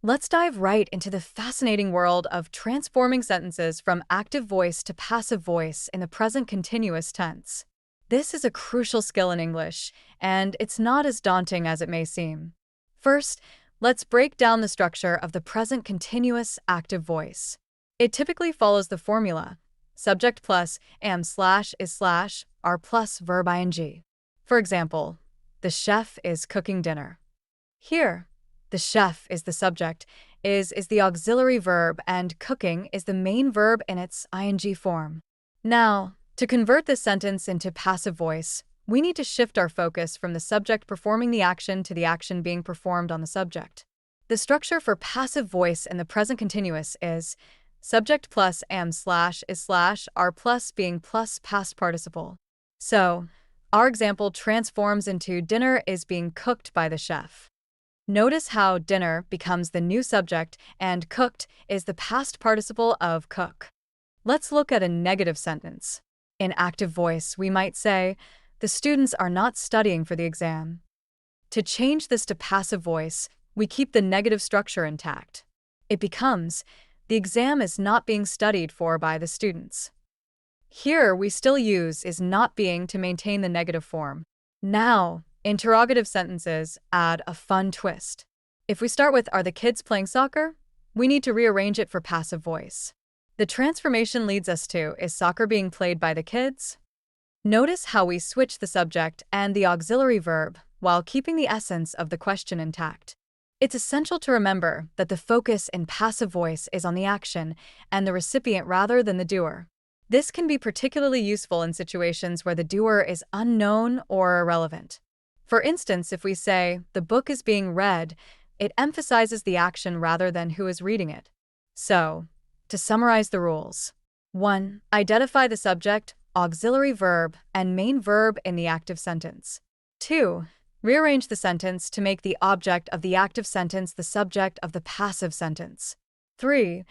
Let's dive right into the fascinating world of transforming sentences from active voice to passive voice in the present continuous tense. This is a crucial skill in English, and it's not as daunting as it may seem. First, let's break down the structure of the present continuous active voice. It typically follows the formula subject plus am slash is slash are plus verb ing. For example, the chef is cooking dinner. Here, the chef is the subject, is the auxiliary verb, and cooking is the main verb in its ing form. Now, to convert this sentence into passive voice, we need to shift our focus from the subject performing the action to the action being performed on the subject. The structure for passive voice in the present continuous is subject plus am slash is slash are plus being plus past participle. So, our example transforms into dinner is being cooked by the chef. Notice how dinner becomes the new subject and cooked is the past participle of cook. Let's look at a negative sentence. In active voice, we might say, the students are not studying for the exam. To change this to passive voice, we keep the negative structure intact. It becomes, the exam is not being studied for by the students. Here, we still use is not being to maintain the negative form. Now, interrogative sentences add a fun twist. If we start with, are the kids playing soccer? We need to rearrange it for passive voice. The transformation leads us to, is soccer being played by the kids? Notice how we switch the subject and the auxiliary verb while keeping the essence of the question intact. It's essential to remember that the focus in passive voice is on the action and the recipient rather than the doer. This can be particularly useful in situations where the doer is unknown or irrelevant. For instance, if we say, the book is being read, it emphasizes the action rather than who is reading it. So, to summarize the rules. 1. Identify the subject, auxiliary verb, and main verb in the active sentence. 2. Rearrange the sentence to make the object of the active sentence the subject of the passive sentence. 3.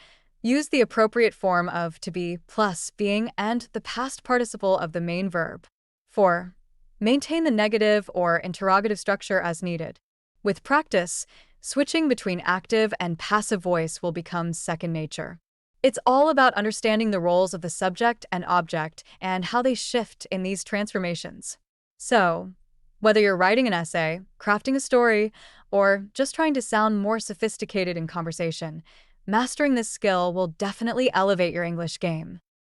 Use the appropriate form of to be plus being and the past participle of the main verb. 4. Maintain the negative or interrogative structure as needed. With practice, switching between active and passive voice will become second nature. It's all about understanding the roles of the subject and object and how they shift in these transformations. So, whether you're writing an essay, crafting a story, or just trying to sound more sophisticated in conversation, mastering this skill will definitely elevate your English game.